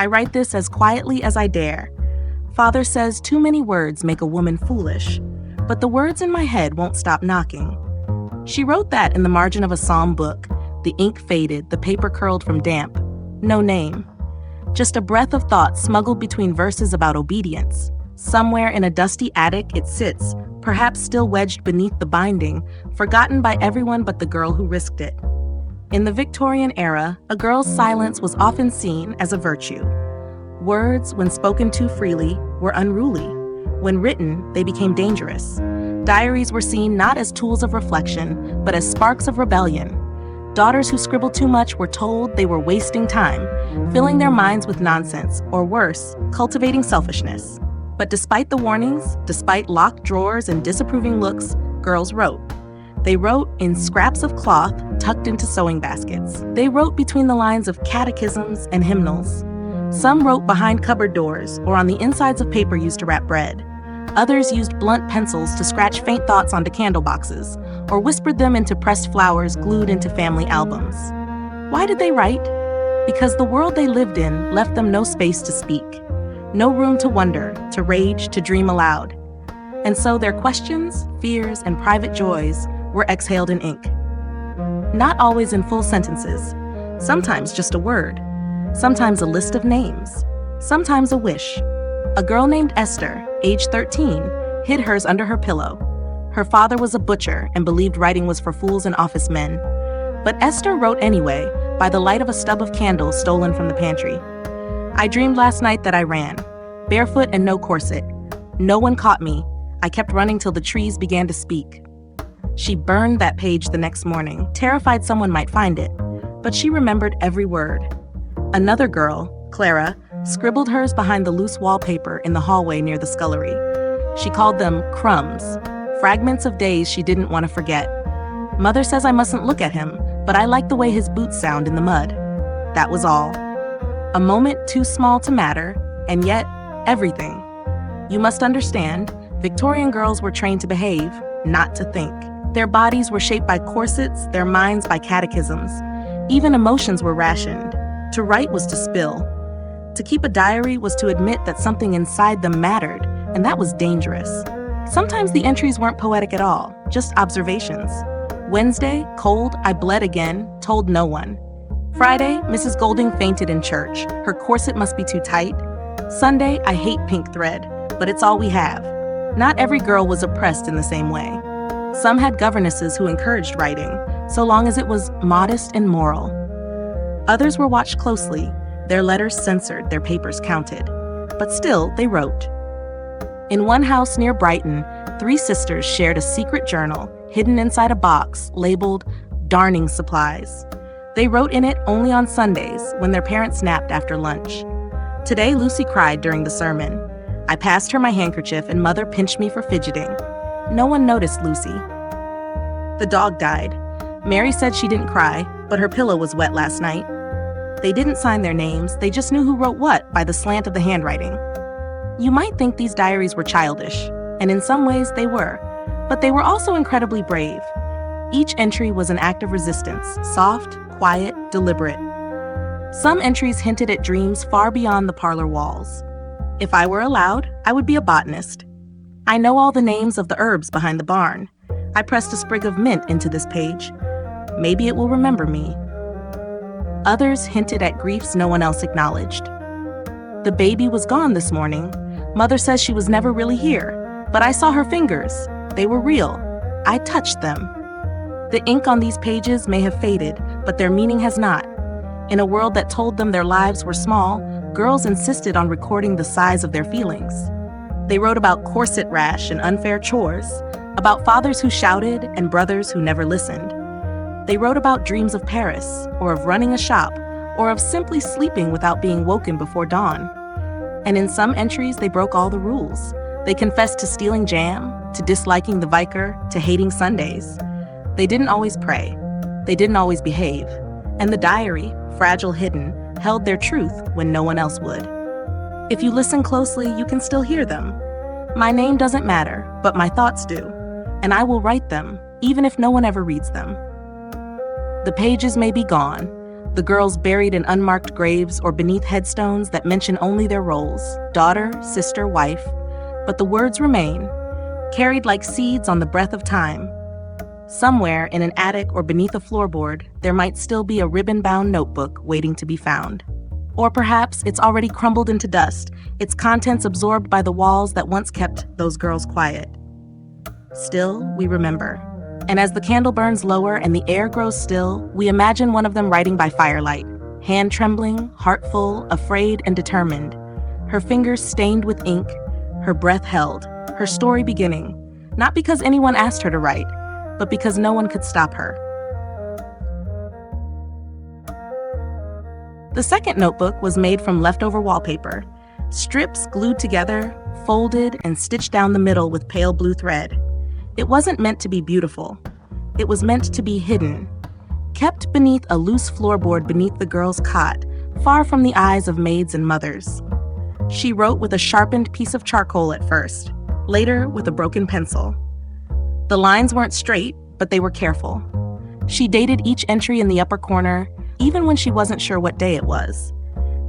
I write this as quietly as I dare. Father says too many words make a woman foolish, but the words in my head won't stop knocking. She wrote that in the margin of a psalm book. The ink faded, the paper curled from damp. No name. Just a breath of thought smuggled between verses about obedience. Somewhere in a dusty attic it sits, perhaps still wedged beneath the binding, forgotten by everyone but the girl who risked it. In the Victorian era, a girl's silence was often seen as a virtue. Words, when spoken too freely, were unruly. When written, they became dangerous. Diaries were seen not as tools of reflection, but as sparks of rebellion. Daughters who scribbled too much were told they were wasting time, filling their minds with nonsense, or worse, cultivating selfishness. But despite the warnings, despite locked drawers and disapproving looks, girls wrote. They wrote in scraps of cloth tucked into sewing baskets. They wrote between the lines of catechisms and hymnals. Some wrote behind cupboard doors or on the insides of paper used to wrap bread. Others used blunt pencils to scratch faint thoughts onto candle boxes, or whispered them into pressed flowers glued into family albums. Why did they write? Because the world they lived in left them no space to speak, no room to wonder, to rage, to dream aloud. And so their questions, fears, and private joys were exhaled in ink. Not always in full sentences, sometimes just a word, sometimes a list of names, sometimes a wish. A girl named Esther, age 13, hid hers under her pillow. Her father was a butcher and believed writing was for fools and office men. But Esther wrote anyway, by the light of a stub of candles stolen from the pantry. I dreamed last night that I ran, barefoot and no corset. No one caught me. I kept running till the trees began to speak. She burned that page the next morning, terrified someone might find it, but she remembered every word. Another girl, Clara, scribbled hers behind the loose wallpaper in the hallway near the scullery. She called them crumbs, fragments of days she didn't want to forget. Mother says I mustn't look at him, but I like the way his boots sound in the mud. That was all. A moment too small to matter, and yet everything. You must understand, Victorian girls were trained to behave, not to think. Their bodies were shaped by corsets, their minds by catechisms. Even emotions were rationed. To write was to spill. To keep a diary was to admit that something inside them mattered, and that was dangerous. Sometimes the entries weren't poetic at all, just observations. Wednesday, cold, I bled again, told no one. Friday, Mrs. Golding fainted in church. Her corset must be too tight. Sunday, I hate pink thread, but it's all we have. Not every girl was oppressed in the same way. Some had governesses who encouraged writing, so long as it was modest and moral. Others were watched closely, their letters censored, their papers counted. But still, they wrote. In one house near Brighton, 3 sisters shared a secret journal hidden inside a box labeled darning supplies. They wrote in it only on Sundays when their parents napped after lunch. Today, Lucy cried during the sermon. I passed her my handkerchief and Mother pinched me for fidgeting. No one noticed Lucy. The dog died. Mary said she didn't cry, but her pillow was wet last night. They didn't sign their names, they just knew who wrote what by the slant of the handwriting. You might think these diaries were childish, and in some ways they were, but they were also incredibly brave. Each entry was an act of resistance, soft, quiet, deliberate. Some entries hinted at dreams far beyond the parlor walls. If I were allowed, I would be a botanist. I know all the names of the herbs behind the barn. I pressed a sprig of mint into this page. Maybe it will remember me. Others hinted at griefs no one else acknowledged. The baby was gone this morning. Mother says she was never really here, but I saw her fingers. They were real. I touched them. The ink on these pages may have faded, but their meaning has not. In a world that told them their lives were small, girls insisted on recording the size of their feelings. They wrote about corset rash and unfair chores, about fathers who shouted and brothers who never listened. They wrote about dreams of Paris, or of running a shop, or of simply sleeping without being woken before dawn. And in some entries, they broke all the rules. They confessed to stealing jam, to disliking the Vicar, to hating Sundays. They didn't always pray. They didn't always behave. And the diary, fragile hidden, held their truth when no one else would. If you listen closely, you can still hear them. My name doesn't matter, but my thoughts do. And I will write them, even if no one ever reads them. The pages may be gone, The girls buried in unmarked graves or beneath headstones that mention only their roles, daughter, sister, wife. But the words remain, carried like seeds on the breath of time. Somewhere in an attic or beneath a floorboard, there might still be a ribbon-bound notebook waiting to be found. Or perhaps it's already crumbled into dust, its contents absorbed by the walls that once kept those girls quiet. Still, we remember. And as the candle burns lower and the air grows still, we imagine one of them writing by firelight, hand trembling, heart full, afraid and determined. Her fingers stained with ink, her breath held, her story beginning, not because anyone asked her to write, but because no one could stop her. The second notebook was made from leftover wallpaper, strips glued together, folded and stitched down the middle with pale blue thread. It wasn't meant to be beautiful. It was meant to be hidden, kept beneath a loose floorboard beneath the girl's cot, far from the eyes of maids and mothers. She wrote with a sharpened piece of charcoal at first, later with a broken pencil. The lines weren't straight, but they were careful. She dated each entry in the upper corner, even when she wasn't sure what day it was.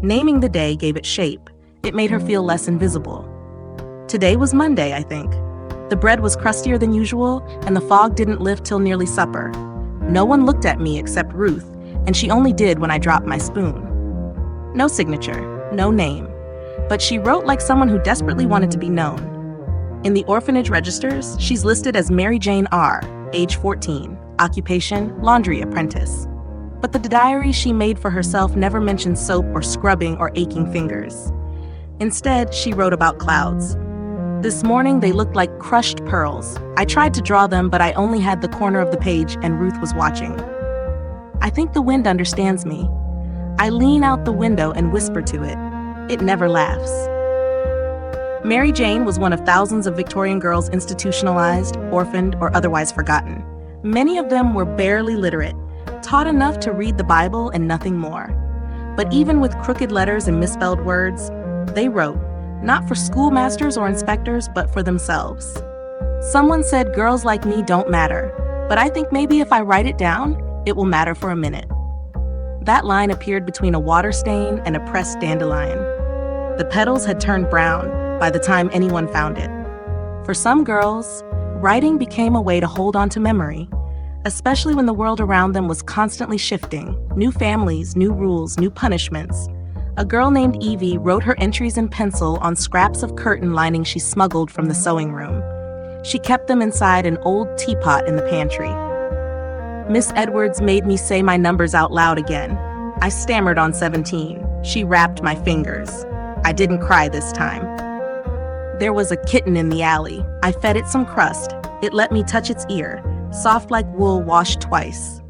Naming the day gave it shape. It made her feel less invisible. Today was Monday, I think. The bread was crustier than usual, and the fog didn't lift till nearly supper. No one looked at me except Ruth, and she only did when I dropped my spoon. No signature, no name, but she wrote like someone who desperately wanted to be known. In the orphanage registers, she's listed as Mary Jane R., age 14, occupation, laundry apprentice. But the diary she made for herself never mentioned soap or scrubbing or aching fingers. Instead, she wrote about clouds. This morning, they looked like crushed pearls. I tried to draw them, but I only had the corner of the page and Ruth was watching. I think the wind understands me. I lean out the window and whisper to it. It never laughs. Mary Jane was one of thousands of Victorian girls institutionalized, orphaned, or otherwise forgotten. Many of them were barely literate, taught enough to read the Bible and nothing more. But even with crooked letters and misspelled words, they wrote, not for schoolmasters or inspectors, but for themselves. Someone said girls like me don't matter, but I think maybe if I write it down, it will matter for a minute. That line appeared between a water stain and a pressed dandelion. The petals had turned brown by the time anyone found it. For some girls, writing became a way to hold on to memory, especially when the world around them was constantly shifting, new families, new rules, new punishments. A girl named Evie wrote her entries in pencil on scraps of curtain lining she smuggled from the sewing room. She kept them inside an old teapot in the pantry. Miss Edwards made me say my numbers out loud again. I stammered on 17. She rapped my fingers. I didn't cry this time. There was a kitten in the alley. I fed it some crust. It let me touch its ear, soft like wool washed twice.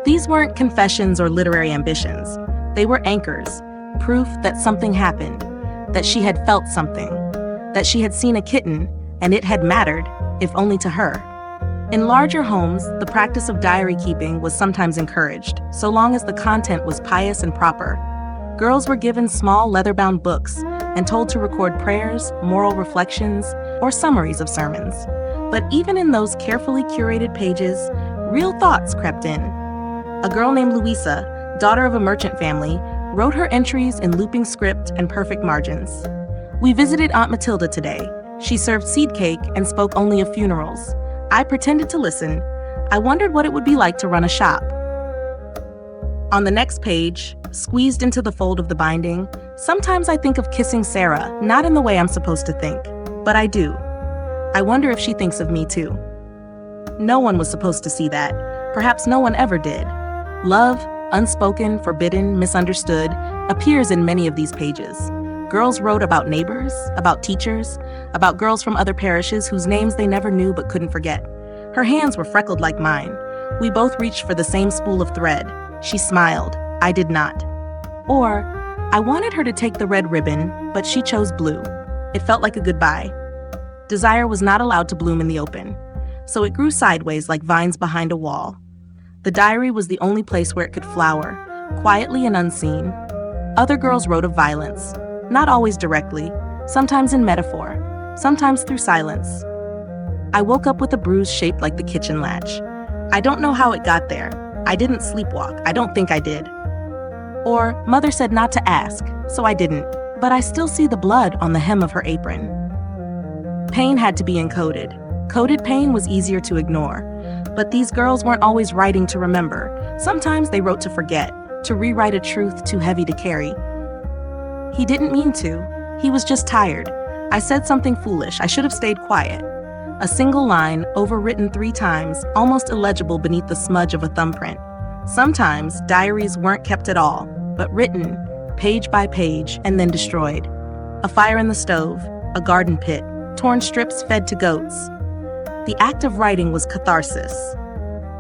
These weren't confessions or literary ambitions. They were anchors, proof that something happened, that she had felt something, that she had seen a kitten, and it had mattered, if only to her. In larger homes, the practice of diary keeping was sometimes encouraged, so long as the content was pious and proper. Girls were given small leather-bound books and told to record prayers, moral reflections, or summaries of sermons. But even in those carefully curated pages, real thoughts crept in. A girl named Louisa, daughter of a merchant family, wrote her entries in looping script and perfect margins. We visited Aunt Matilda today. She served seed cake and spoke only of funerals. I pretended to listen. I wondered what it would be like to run a shop. On the next page, squeezed into the fold of the binding, sometimes I think of kissing Sarah, not in the way I'm supposed to think, but I do. I wonder if she thinks of me too. No one was supposed to see that. Perhaps no one ever did. Love, unspoken, forbidden, misunderstood, appears in many of these pages. Girls wrote about neighbors, about teachers, about girls from other parishes whose names they never knew but couldn't forget. Her hands were freckled like mine. We both reached for the same spool of thread. She smiled. I did not. Or, I wanted her to take the red ribbon, but she chose blue. It felt like a goodbye. Desire was not allowed to bloom in the open, so it grew sideways like vines behind a wall. The diary was the only place where it could flower, quietly and unseen. Other girls wrote of violence, not always directly, sometimes in metaphor, sometimes through silence. I woke up with a bruise shaped like the kitchen latch. I don't know how it got there. I didn't sleepwalk. I don't think I did. Or, "Mother said not to ask, so I didn't, but I still see the blood on the hem of her apron." Pain had to be encoded. Coded pain was easier to ignore. But these girls weren't always writing to remember. Sometimes they wrote to forget, to rewrite a truth too heavy to carry. He didn't mean to. He was just tired. "I said something foolish. I should have stayed quiet." A single line, overwritten 3 times, almost illegible beneath the smudge of a thumbprint. Sometimes, diaries weren't kept at all, but written, page by page, and then destroyed. A fire in the stove, a garden pit, torn strips fed to goats. The act of writing was catharsis.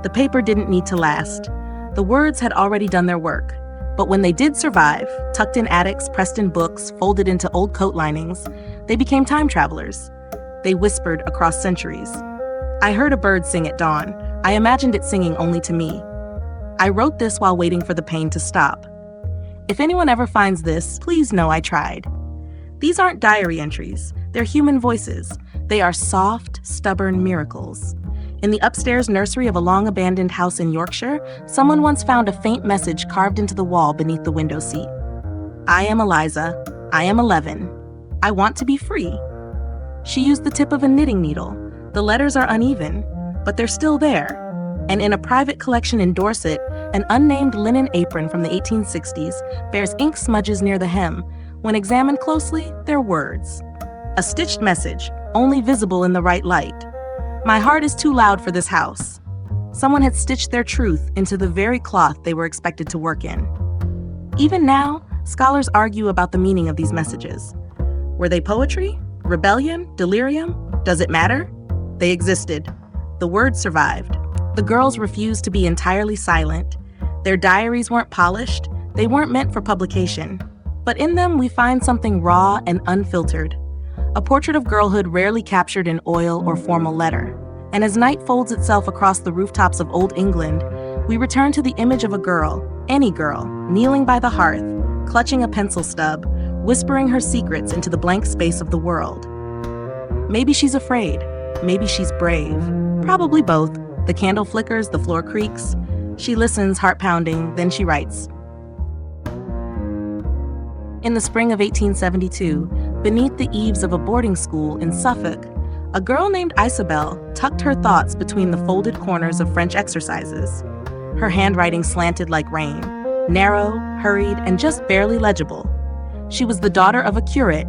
The paper didn't need to last. The words had already done their work. But when they did survive, tucked in attics, pressed in books, folded into old coat linings, they became time travelers. They whispered across centuries. I heard a bird sing at dawn. I imagined it singing only to me. I wrote this while waiting for the pain to stop. If anyone ever finds this, please know I tried. These aren't diary entries. They're human voices. They are soft, stubborn miracles. In the upstairs nursery of a long-abandoned house in Yorkshire, someone once found a faint message carved into the wall beneath the window seat. I am Eliza. I am 11. I want to be free. She used the tip of a knitting needle. The letters are uneven, but they're still there. And in a private collection in Dorset, an unnamed linen apron from the 1860s bears ink smudges near the hem. When examined closely, they're words. A stitched message, only visible in the right light. My heart is too loud for this house. Someone had stitched their truth into the very cloth they were expected to work in. Even now, scholars argue about the meaning of these messages. Were they poetry? Rebellion? Delirium? Does it matter? They existed. The words survived. The girls refused to be entirely silent. Their diaries weren't polished. They weren't meant for publication. But in them, we find something raw and unfiltered. A portrait of girlhood rarely captured in oil or formal letter. And as night folds itself across the rooftops of Old England, we return to the image of a girl, any girl, kneeling by the hearth, clutching a pencil stub, whispering her secrets into the blank space of the world. Maybe she's afraid. Maybe she's brave. Probably both. The candle flickers, the floor creaks. She listens, heart pounding, then she writes. In the spring of 1872, beneath the eaves of a boarding school in Suffolk, a girl named Isabel tucked her thoughts between the folded corners of French exercises. Her handwriting slanted like rain, narrow, hurried, and just barely legible. She was the daughter of a curate,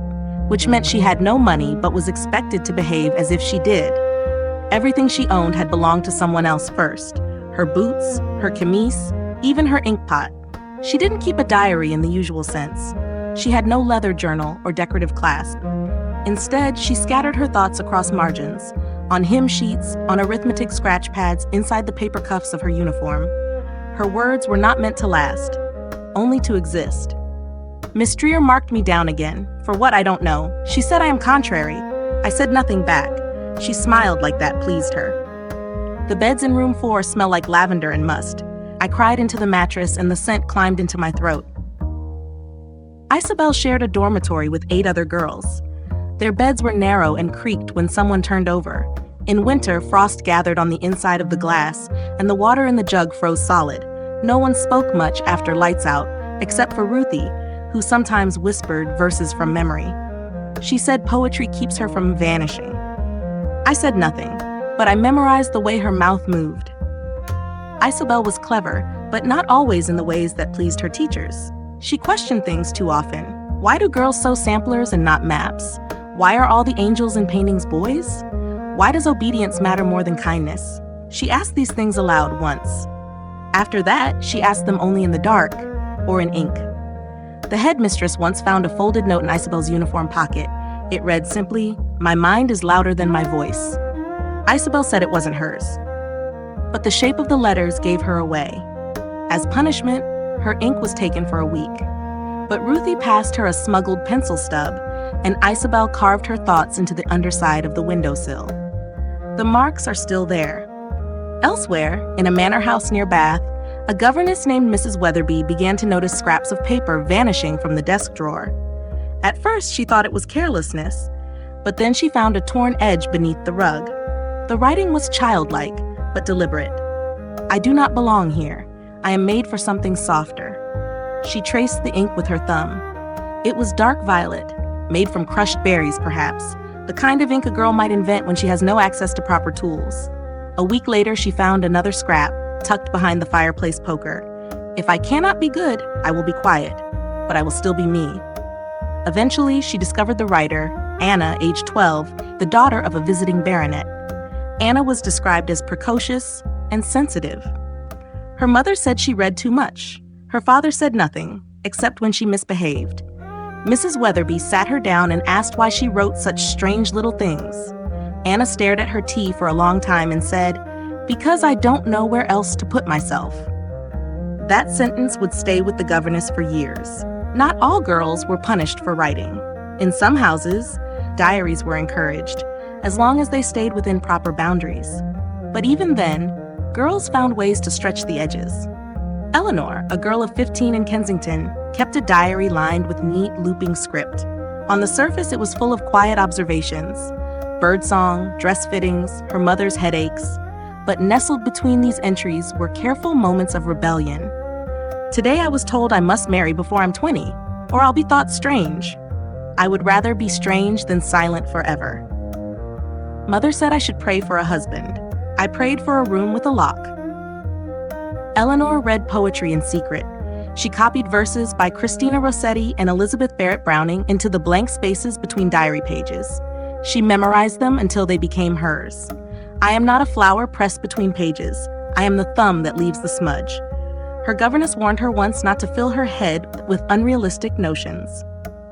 which meant she had no money but was expected to behave as if she did. Everything she owned had belonged to someone else first. Her boots, her camise, even her ink pot. She didn't keep a diary in the usual sense. She had no leather journal or decorative clasp. Instead, she scattered her thoughts across margins, on hymn sheets, on arithmetic scratch pads inside the paper cuffs of her uniform. Her words were not meant to last, only to exist. Miss Trier marked me down again. For what, I don't know. She said I am contrary. I said nothing back. She smiled like that pleased her. The beds in room 4 smell like lavender and must. I cried into the mattress and the scent climbed into my throat. Isabel shared a dormitory with 8 other girls. Their beds were narrow and creaked when someone turned over. In winter, frost gathered on the inside of the glass, and the water in the jug froze solid. No one spoke much after lights out, except for Ruthie, who sometimes whispered verses from memory. She said poetry keeps her from vanishing. I said nothing, but I memorized the way her mouth moved. Isabel was clever, but not always in the ways that pleased her teachers. She questioned things too often. Why do girls sew samplers and not maps? Why are all the angels in paintings boys? Why does obedience matter more than kindness? She asked these things aloud once. After that, she asked them only in the dark, or in ink. The headmistress once found a folded note in Isabel's uniform pocket. It read simply, "My mind is louder than my voice." Isabel said it wasn't hers. But the shape of the letters gave her away. As punishment, her ink was taken for a week. But Ruthie passed her a smuggled pencil stub, and Isabel carved her thoughts into the underside of the windowsill. The marks are still there. Elsewhere, in a manor house near Bath, a governess named Mrs. Weatherby began to notice scraps of paper vanishing from the desk drawer. At first, she thought it was carelessness, but then she found a torn edge beneath the rug. The writing was childlike, but deliberate. I do not belong here. I am made for something softer. She traced the ink with her thumb. It was dark violet, made from crushed berries, perhaps, the kind of ink a girl might invent when she has no access to proper tools. A week later, she found another scrap, tucked behind the fireplace poker. If I cannot be good, I will be quiet, but I will still be me. Eventually, she discovered the writer, Anna, age 12, the daughter of a visiting baronet. Anna was described as precocious and sensitive. Her mother said she read too much. Her father said nothing, except when she misbehaved. Mrs. Weatherby sat her down and asked why she wrote such strange little things. Anna stared at her tea for a long time and said, "Because I don't know where else to put myself." That sentence would stay with the governess for years. Not all girls were punished for writing. In some houses, diaries were encouraged, as long as they stayed within proper boundaries. But even then, girls found ways to stretch the edges. Eleanor, a girl of 15 in Kensington, kept a diary lined with neat looping script. On the surface, it was full of quiet observations, birdsong, dress fittings, her mother's headaches. But nestled between these entries were careful moments of rebellion. Today I was told I must marry before I'm 20, or I'll be thought strange. I would rather be strange than silent forever. Mother said I should pray for a husband. I prayed for a room with a lock. Eleanor read poetry in secret. She copied verses by Christina Rossetti and Elizabeth Barrett Browning into the blank spaces between diary pages. She memorized them until they became hers. I am not a flower pressed between pages. I am the thumb that leaves the smudge. Her governess warned her once not to fill her head with unrealistic notions.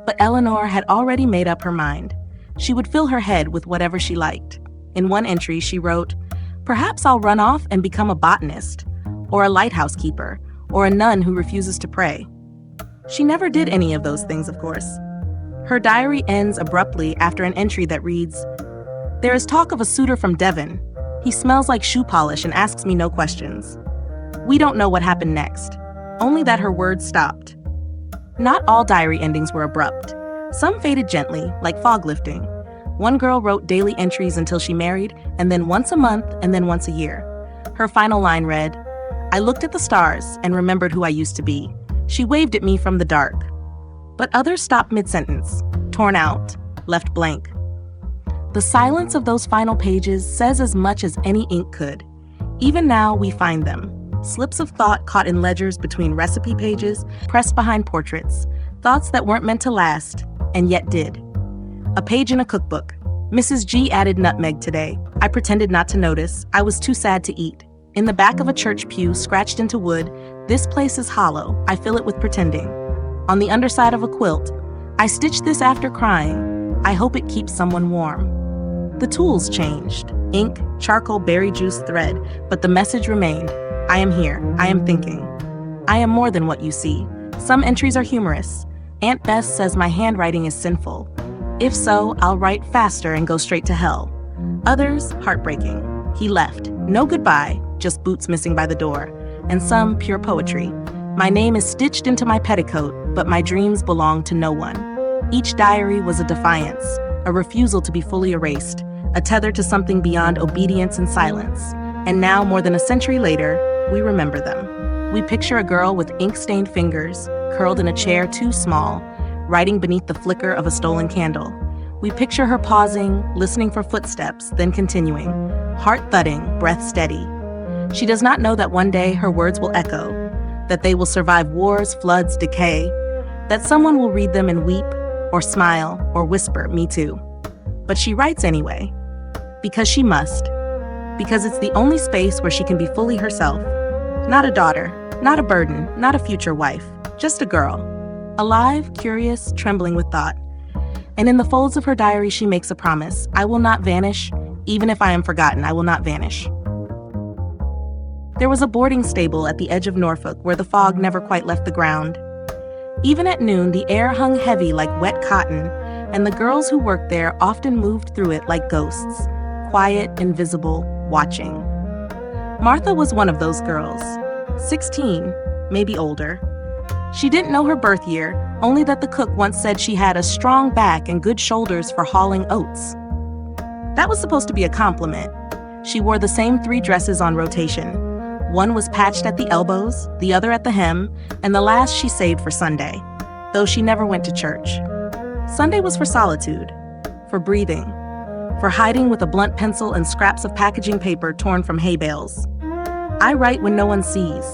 But Eleanor had already made up her mind. She would fill her head with whatever she liked. In one entry, she wrote, "Perhaps I'll run off and become a botanist, or a lighthouse keeper, or a nun who refuses to pray." She never did any of those things, of course. Her diary ends abruptly after an entry that reads, "There is talk of a suitor from Devon. He smells like shoe polish and asks me no questions." We don't know what happened next, only that her words stopped. Not all diary endings were abrupt. Some faded gently, like fog lifting. One girl wrote daily entries until she married, and then once a month, and then once a year. Her final line read, "I looked at the stars and remembered who I used to be. She waved at me from the dark." But others stopped mid-sentence, torn out, left blank. The silence of those final pages says as much as any ink could. Even now, we find them. Slips of thought caught in ledgers between recipe pages, pressed behind portraits. Thoughts that weren't meant to last, and yet did. A page in a cookbook. Mrs. G added nutmeg today. I pretended not to notice. I was too sad to eat. In the back of a church pew, scratched into wood, "This place is hollow. I fill it with pretending." On the underside of a quilt, "I stitched this after crying. I hope it keeps someone warm." The tools changed. Ink, charcoal, berry juice, thread, but the message remained. I am here. I am thinking. I am more than what you see. Some entries are humorous. Aunt Bess says my handwriting is sinful. If so, I'll write faster and go straight to hell. Others, heartbreaking. He left. No goodbye, just boots missing by the door. And some, pure poetry. My name is stitched into my petticoat, but my dreams belong to no one. Each diary was a defiance, a refusal to be fully erased, a tether to something beyond obedience and silence. And now, more than a century later, we remember them. We picture a girl with ink-stained fingers, curled in a chair too small, writing beneath the flicker of a stolen candle. We picture her pausing, listening for footsteps, then continuing, heart thudding, breath steady. She does not know that one day her words will echo, that they will survive wars, floods, decay, that someone will read them and weep, or smile, or whisper, "Me too." But she writes anyway, because she must, because it's the only space where she can be fully herself. Not a daughter, not a burden, not a future wife, just a girl. Alive, curious, trembling with thought. And in the folds of her diary, she makes a promise. I will not vanish. Even if I am forgotten, I will not vanish. There was a boarding stable at the edge of Norfolk where the fog never quite left the ground. Even at noon, the air hung heavy like wet cotton, and the girls who worked there often moved through it like ghosts, quiet, invisible, watching. Martha was one of those girls, 16, maybe older. She didn't know her birth year, only that the cook once said she had a strong back and good shoulders for hauling oats. That was supposed to be a compliment. She wore the same 3 dresses on rotation. One was patched at the elbows, the other at the hem, and the last she saved for Sunday, though she never went to church. Sunday was for solitude, for breathing, for hiding with a blunt pencil and scraps of packaging paper torn from hay bales. I write when no one sees.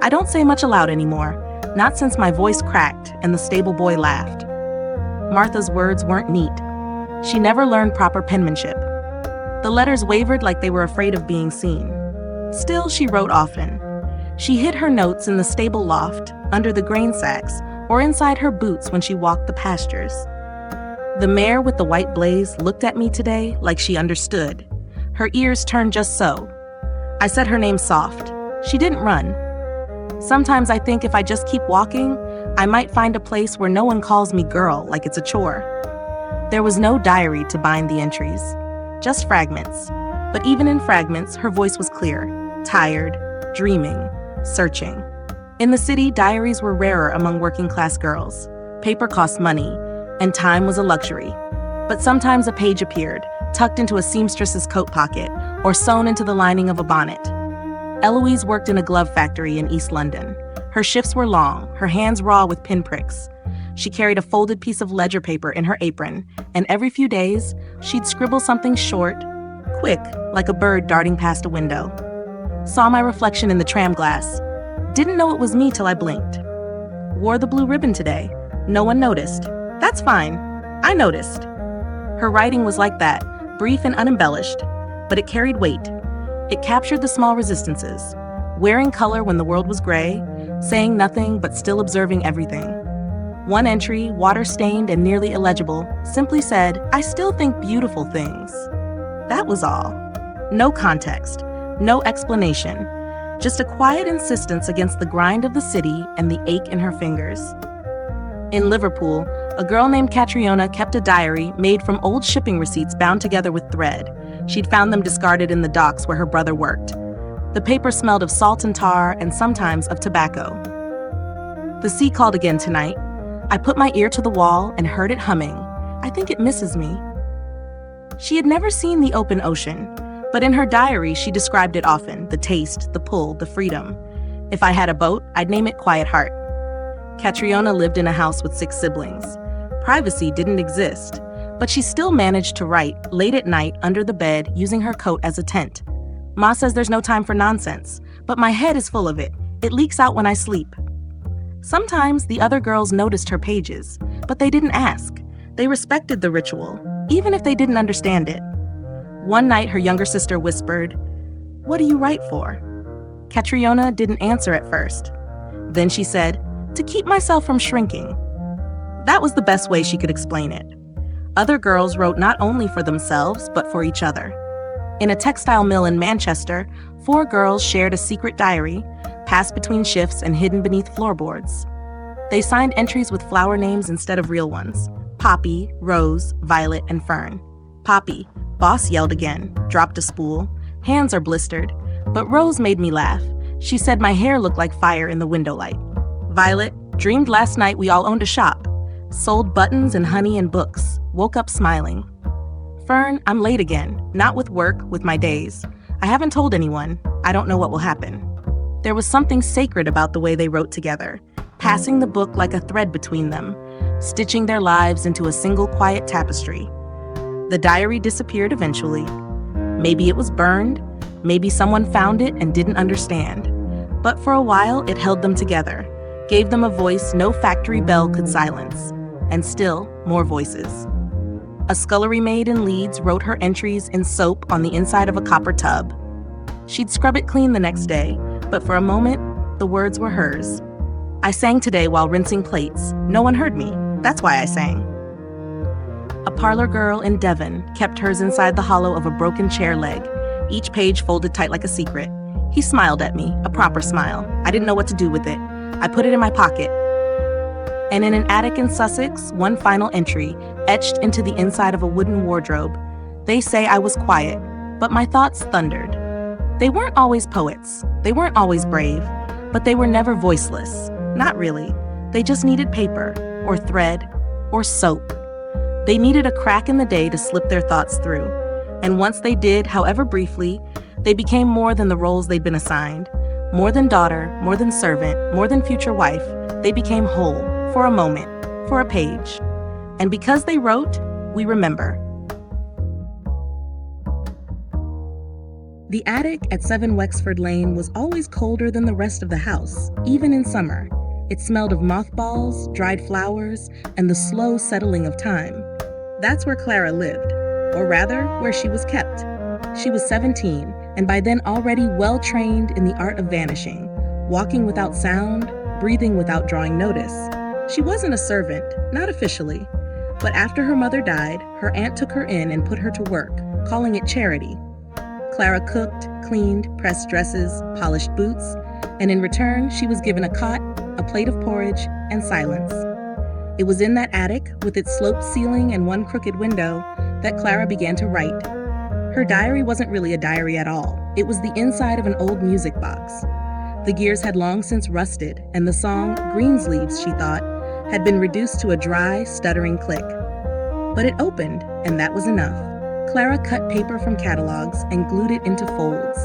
I don't say much aloud anymore, not since my voice cracked and the stable boy laughed. Martha's words weren't neat. She never learned proper penmanship. The letters wavered like they were afraid of being seen. Still, she wrote often. She hid her notes in the stable loft, under the grain sacks, or inside her boots when she walked the pastures. The mare with the white blaze looked at me today like she understood. Her ears turned just so. I said her name soft. She didn't run. Sometimes I think if I just keep walking, I might find a place where no one calls me girl like it's a chore. There was no diary to bind the entries, just fragments. But even in fragments, her voice was clear, tired, dreaming, searching. In the city, diaries were rarer among working-class girls. Paper cost money, and time was a luxury. But sometimes a page appeared, tucked into a seamstress's coat pocket or sewn into the lining of a bonnet. Eloise worked in a glove factory in East London. Her shifts were long, her hands raw with pinpricks. She carried a folded piece of ledger paper in her apron, and every few days, she'd scribble something short, quick, like a bird darting past a window. Saw my reflection in the tram glass. Didn't know it was me till I blinked. Wore the blue ribbon today. No one noticed. That's fine. I noticed. Her writing was like that, brief and unembellished, but it carried weight. It captured the small resistances, wearing color when the world was gray, saying nothing but still observing everything. One entry, water-stained and nearly illegible, simply said, "I still think beautiful things." That was all. No context, no explanation, just a quiet insistence against the grind of the city and the ache in her fingers. In Liverpool, a girl named Catriona kept a diary made from old shipping receipts bound together with thread. She'd found them discarded in the docks where her brother worked. The paper smelled of salt and tar and sometimes of tobacco. The sea called again tonight. I put my ear to the wall and heard it humming. I think it misses me. She had never seen the open ocean, but in her diary she described it often, the taste, the pull, the freedom. If I had a boat, I'd name it Quiet Heart. Catriona lived in a house with 6 siblings. Privacy didn't exist, but she still managed to write late at night under the bed using her coat as a tent. Ma says there's no time for nonsense, but my head is full of it. It leaks out when I sleep. Sometimes the other girls noticed her pages, but they didn't ask. They respected the ritual, even if they didn't understand it. One night her younger sister whispered, "What do you write for?" Catriona didn't answer at first. Then she said, "To keep myself from shrinking." That was the best way she could explain it. Other girls wrote not only for themselves, but for each other. In a textile mill in Manchester, 4 girls shared a secret diary, passed between shifts and hidden beneath floorboards. They signed entries with flower names instead of real ones: Poppy, Rose, Violet, and Fern. Poppy, boss yelled again, dropped a spool. Hands are blistered, but Rose made me laugh. She said my hair looked like fire in the window light. Violet, dreamed last night we all owned a shop. Sold buttons and honey and books. Woke up smiling. Fern, I'm late again. Not with work, with my days. I haven't told anyone. I don't know what will happen. There was something sacred about the way they wrote together, passing the book like a thread between them, stitching their lives into a single quiet tapestry. The diary disappeared eventually. Maybe it was burned. Maybe someone found it and didn't understand. But for a while, it held them together, gave them a voice no factory bell could silence. And still, more voices. A scullery maid in Leeds wrote her entries in soap on the inside of a copper tub. She'd scrub it clean the next day, but for a moment, the words were hers. I sang today while rinsing plates. No one heard me. That's why I sang. A parlor girl in Devon kept hers inside the hollow of a broken chair leg, each page folded tight like a secret. He smiled at me, a proper smile. I didn't know what to do with it. I put it in my pocket. And in an attic in Sussex, one final entry, etched into the inside of a wooden wardrobe. They say I was quiet, but my thoughts thundered. They weren't always poets. They weren't always brave, but they were never voiceless. Not really. They just needed paper, or thread, or soap. They needed a crack in the day to slip their thoughts through. And once they did, however briefly, they became more than the roles they'd been assigned. More than daughter, more than servant, more than future wife, they became whole, for a moment, for a page. And because they wrote, we remember. The attic at 7 Wexford Lane was always colder than the rest of the house, even in summer. It smelled of mothballs, dried flowers, and the slow settling of time. That's where Clara lived, or rather, where she was kept. She was 17, and by then already well-trained in the art of vanishing, walking without sound, breathing without drawing notice. She wasn't a servant, not officially, but after her mother died, her aunt took her in and put her to work, calling it charity. Clara cooked, cleaned, pressed dresses, polished boots, and in return, she was given a cot, a plate of porridge, and silence. It was in that attic, with its sloped ceiling and one crooked window, that Clara began to write. Her diary wasn't really a diary at all. It was the inside of an old music box. The gears had long since rusted, and the song, Greensleeves, she thought, had been reduced to a dry, stuttering click. But it opened, and that was enough. Clara cut paper from catalogs and glued it into folds,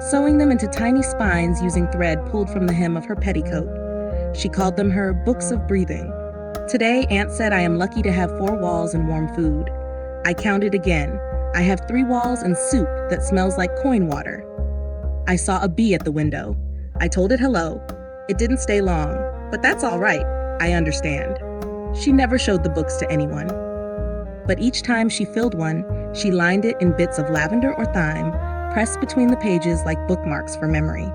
sewing them into tiny spines using thread pulled from the hem of her petticoat. She called them her books of breathing. Today, Aunt said I am lucky to have 4 walls and warm food. I counted again. I have 3 walls and soup that smells like coin water. I saw a bee at the window. I told it hello. It didn't stay long, but that's all right. I understand. She never showed the books to anyone. But each time she filled one, she lined it in bits of lavender or thyme, pressed between the pages like bookmarks for memory.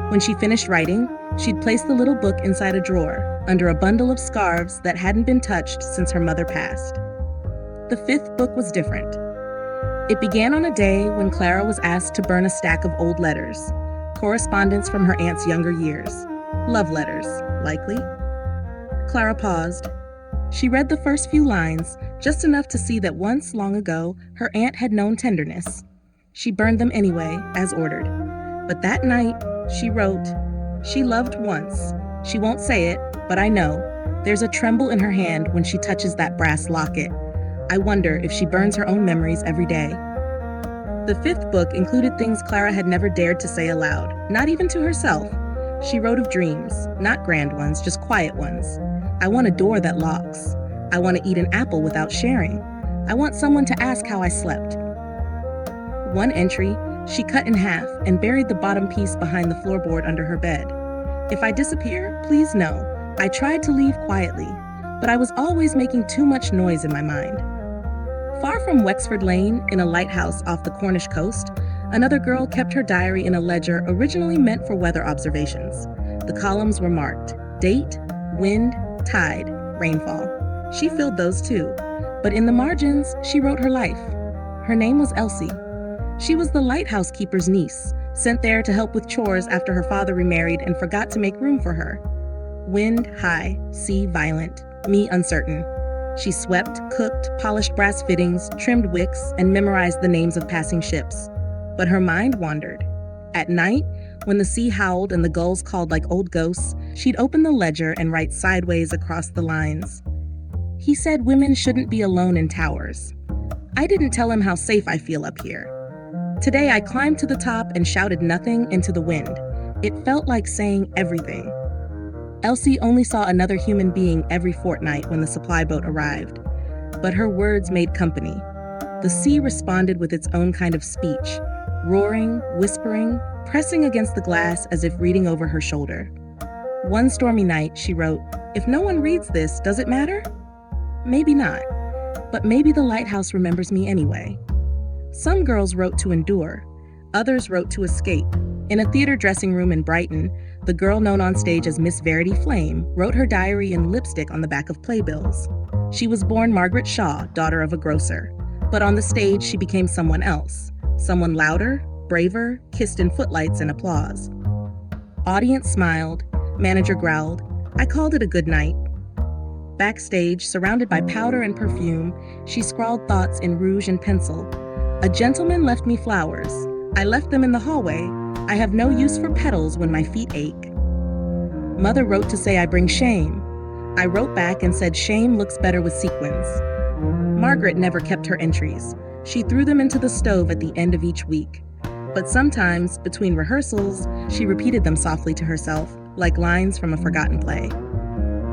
When she finished writing, she'd place the little book inside a drawer, under a bundle of scarves that hadn't been touched since her mother passed. The 5th book was different. It began on a day when Clara was asked to burn a stack of old letters, correspondence from her aunt's younger years. Love letters, likely. Clara paused. She read the first few lines, just enough to see that once, long ago, her aunt had known tenderness. She burned them anyway, as ordered. But that night, she wrote, "She loved once. She won't say it, but I know. There's a tremble in her hand when she touches that brass locket. I wonder if she burns her own memories every day." The 5th book included things Clara had never dared to say aloud, not even to herself. She wrote of dreams, not grand ones, just quiet ones. I want a door that locks. I want to eat an apple without sharing. I want someone to ask how I slept. One entry, she cut in half and buried the bottom piece behind the floorboard under her bed. If I disappear, please know. I tried to leave quietly, but I was always making too much noise in my mind. Far from Wexford Lane, in a lighthouse off the Cornish coast, another girl kept her diary in a ledger originally meant for weather observations. The columns were marked: date, wind, tide, rainfall. She filled those too, but in the margins, she wrote her life. Her name was Elsie. She was the lighthouse keeper's niece, sent there to help with chores after her father remarried and forgot to make room for her. Wind high, sea violent, me uncertain. She swept, cooked, polished brass fittings, trimmed wicks, and memorized the names of passing ships. But her mind wandered. At night, when the sea howled and the gulls called like old ghosts, she'd open the ledger and write sideways across the lines. He said women shouldn't be alone in towers. I didn't tell him how safe I feel up here. Today I climbed to the top and shouted nothing into the wind. It felt like saying everything. Elsie only saw another human being every fortnight when the supply boat arrived, but her words made company. The sea responded with its own kind of speech, roaring, whispering, pressing against the glass as if reading over her shoulder. One stormy night, she wrote, "If no one reads this, does it matter? Maybe not, but maybe the lighthouse remembers me anyway." Some girls wrote to endure, others wrote to escape. In a theater dressing room in Brighton, the girl known on stage as Miss Verity Flame wrote her diary in lipstick on the back of playbills. She was born Margaret Shaw, daughter of a grocer, but on the stage she became someone else, someone louder, braver, kissed in footlights and applause. Audience smiled, manager growled. I called it a good night. Backstage, surrounded by powder and perfume, she scrawled thoughts in rouge and pencil. A gentleman left me flowers. I left them in the hallway. I have no use for petals when my feet ache. Mother wrote to say I bring shame. I wrote back and said shame looks better with sequins. Margaret never kept her entries. She threw them into the stove at the end of each week. But sometimes, between rehearsals, she repeated them softly to herself, like lines from a forgotten play.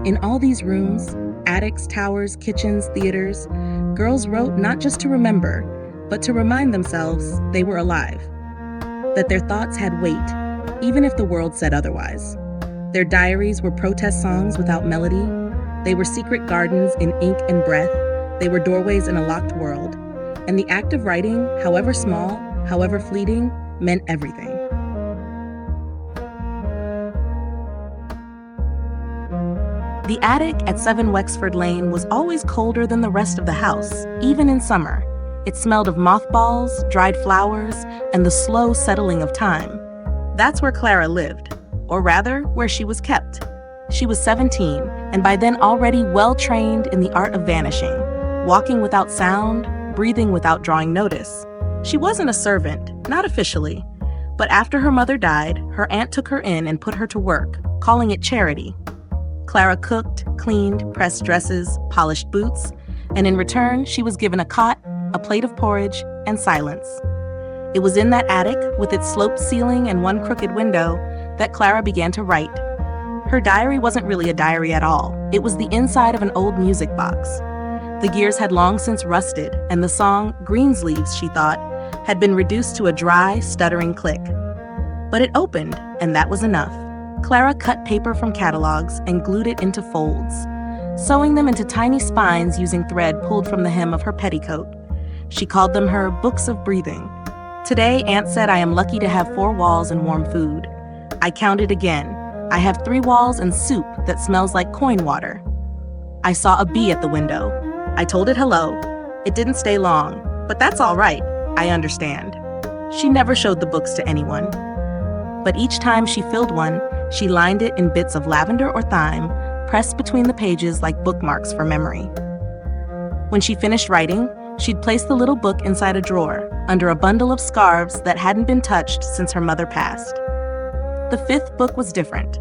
In all these rooms, attics, towers, kitchens, theaters, girls wrote not just to remember, but to remind themselves they were alive, that their thoughts had weight, even if the world said otherwise. Their diaries were protest songs without melody. They were secret gardens in ink and breath. They were doorways in a locked world. And the act of writing, however small, however fleeting, meant everything. The attic at 7 Wexford Lane was always colder than the rest of the house, even in summer. It smelled of mothballs, dried flowers, and the slow settling of time. That's where Clara lived, or rather, where she was kept. She was 17, and by then already well-trained in the art of vanishing, walking without sound, breathing without drawing notice. She wasn't a servant, not officially, but after her mother died, her aunt took her in and put her to work, calling it charity. Clara cooked, cleaned, pressed dresses, polished boots, and in return, she was given a cot, a plate of porridge, and silence. It was in that attic, with its sloped ceiling and one crooked window, that Clara began to write. Her diary wasn't really a diary at all. It was the inside of an old music box. The gears had long since rusted, and the song, Greensleeves, she thought, had been reduced to a dry, stuttering click. But it opened, and that was enough. Clara cut paper from catalogs and glued it into folds, sewing them into tiny spines using thread pulled from the hem of her petticoat. She called them her books of breathing. Today, Aunt said I am lucky to have 4 walls and warm food. I counted again. I have 3 walls and soup that smells like coin water. I saw a bee at the window. I told it hello. It didn't stay long, but that's all right. I understand. She never showed the books to anyone. But each time she filled one, she lined it in bits of lavender or thyme, pressed between the pages like bookmarks for memory. When she finished writing, she'd place the little book inside a drawer, under a bundle of scarves that hadn't been touched since her mother passed. The 5th book was different.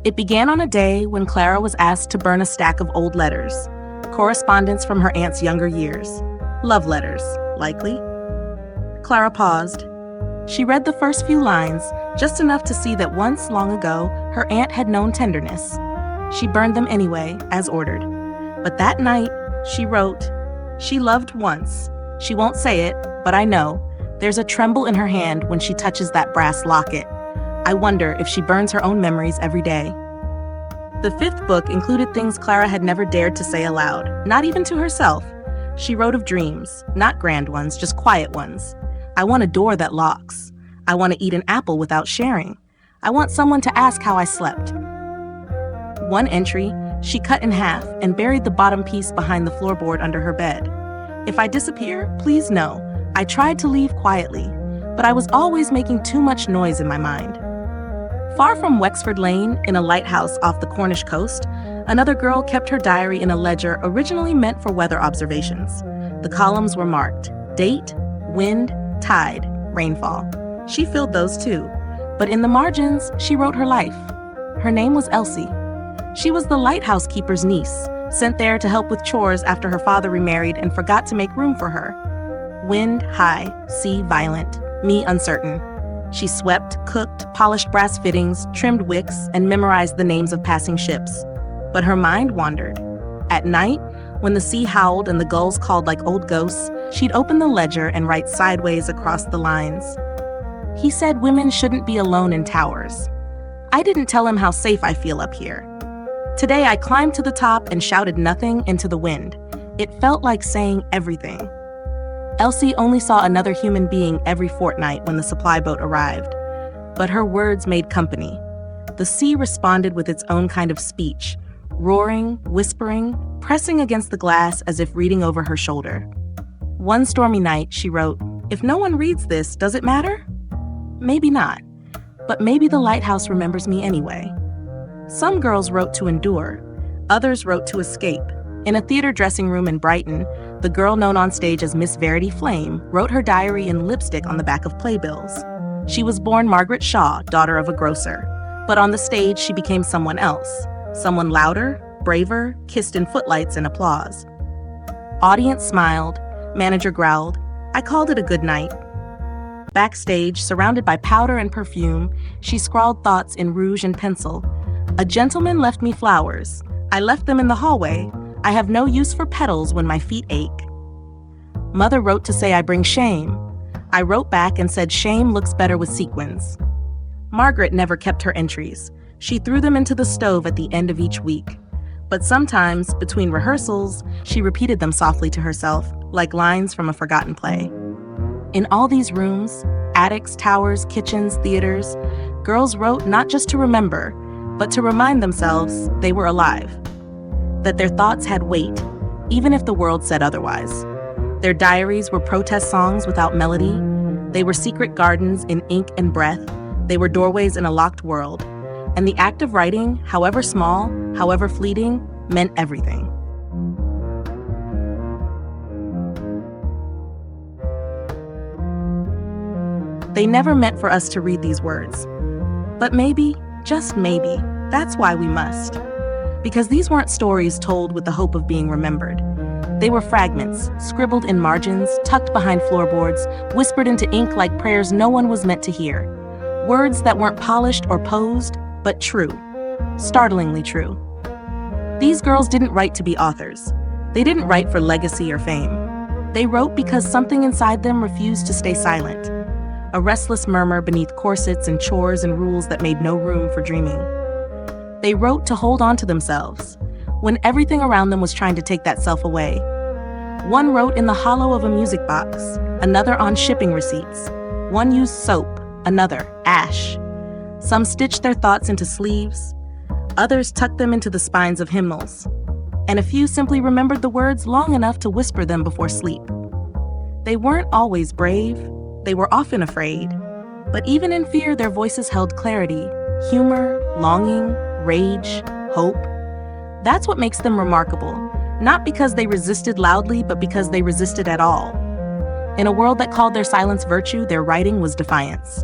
It began on a day when Clara was asked to burn a stack of old letters, correspondence from her aunt's younger years. Love letters, likely. Clara paused. She read the first few lines, just enough to see that once, long ago, her aunt had known tenderness. She burned them anyway, as ordered. But that night, she wrote, "She loved once. She won't say it, but I know. There's a tremble in her hand when she touches that brass locket. I wonder if she burns her own memories every day." The 5th book included things Clara had never dared to say aloud, not even to herself. She wrote of dreams, not grand ones, just quiet ones. I want a door that locks. I want to eat an apple without sharing. I want someone to ask how I slept. One entry, she cut in half and buried the bottom piece behind the floorboard under her bed. If I disappear, please know. I tried to leave quietly, but I was always making too much noise in my mind. Far from Wexford Lane, in a lighthouse off the Cornish coast, another girl kept her diary in a ledger originally meant for weather observations. The columns were marked: date, wind, tide, rainfall. She filled those too, but in the margins, she wrote her life. Her name was Elsie. She was the lighthouse keeper's niece, sent there to help with chores after her father remarried and forgot to make room for her. Wind high, sea violent, me uncertain. She swept, cooked, polished brass fittings, trimmed wicks, and memorized the names of passing ships. But her mind wandered. At night, when the sea howled and the gulls called like old ghosts, she'd open the ledger and write sideways across the lines. He said women shouldn't be alone in towers. I didn't tell him how safe I feel up here. Today I climbed to the top and shouted nothing into the wind. It felt like saying everything. Elsie only saw another human being every fortnight when the supply boat arrived, but her words made company. The sea responded with its own kind of speech, roaring, whispering, pressing against the glass as if reading over her shoulder. One stormy night, she wrote, "If no one reads this, does it matter? Maybe not, but maybe the lighthouse remembers me anyway." Some girls wrote to endure, others wrote to escape. In a theater dressing room in Brighton, the girl known on stage as Miss Verity Flame wrote her diary in lipstick on the back of playbills. She was born Margaret Shaw, daughter of a grocer, but on the stage she became someone else, someone louder, braver, kissed in footlights and applause. Audience smiled, manager growled, "I called it a good night." Backstage, surrounded by powder and perfume, she scrawled thoughts in rouge and pencil. A gentleman left me flowers. I left them in the hallway. I have no use for petals when my feet ache. Mother wrote to say I bring shame. I wrote back and said shame looks better with sequins. Margaret never kept her entries. She threw them into the stove at the end of each week. But sometimes, between rehearsals, she repeated them softly to herself, like lines from a forgotten play. In all these rooms, attics, towers, kitchens, theaters, girls wrote not just to remember, but to remind themselves they were alive, that their thoughts had weight, even if the world said otherwise. Their diaries were protest songs without melody. They were secret gardens in ink and breath. They were doorways in a locked world. And the act of writing, however small, however fleeting, meant everything. They never meant for us to read these words. But maybe, just maybe, that's why we must. Because these weren't stories told with the hope of being remembered. They were fragments, scribbled in margins, tucked behind floorboards, whispered into ink like prayers no one was meant to hear. Words that weren't polished or posed, but true. Startlingly true. These girls didn't write to be authors. They didn't write for legacy or fame. They wrote because something inside them refused to stay silent. A restless murmur beneath corsets and chores and rules that made no room for dreaming. They wrote to hold on to themselves, when everything around them was trying to take that self away. One wrote in the hollow of a music box, another on shipping receipts. One used soap, another ash. Some stitched their thoughts into sleeves, others tucked them into the spines of hymnals, and a few simply remembered the words long enough to whisper them before sleep. They weren't always brave, they were often afraid, but even in fear their voices held clarity, humor, longing, rage, hope. That's what makes them remarkable, not because they resisted loudly, but because they resisted at all. In a world that called their silence virtue, their writing was defiance.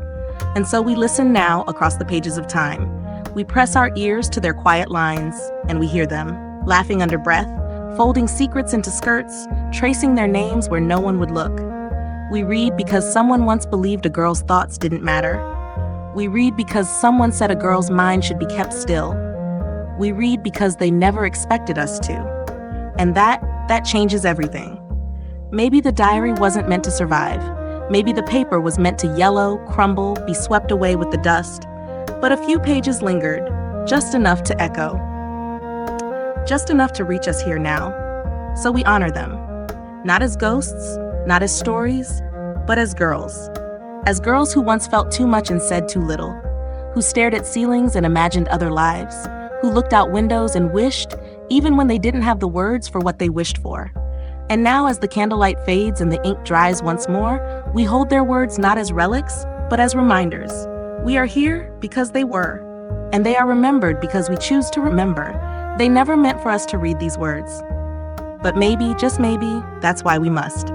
And so we listen now across the pages of time. We press our ears to their quiet lines, and we hear them, laughing under breath, folding secrets into skirts, tracing their names where no one would look. We read because someone once believed a girl's thoughts didn't matter. We read because someone said a girl's mind should be kept still. We read because they never expected us to. And that changes everything. Maybe the diary wasn't meant to survive. Maybe the paper was meant to yellow, crumble, be swept away with the dust. But a few pages lingered, just enough to echo. Just enough to reach us here now. So we honor them. Not as ghosts, not as stories, but as girls. As girls who once felt too much and said too little. Who stared at ceilings and imagined other lives. Who looked out windows and wished, even when they didn't have the words for what they wished for. And now as the candlelight fades and the ink dries once more, we hold their words not as relics, but as reminders. We are here because they were. And they are remembered because we choose to remember. They never meant for us to read these words. But maybe, just maybe, that's why we must.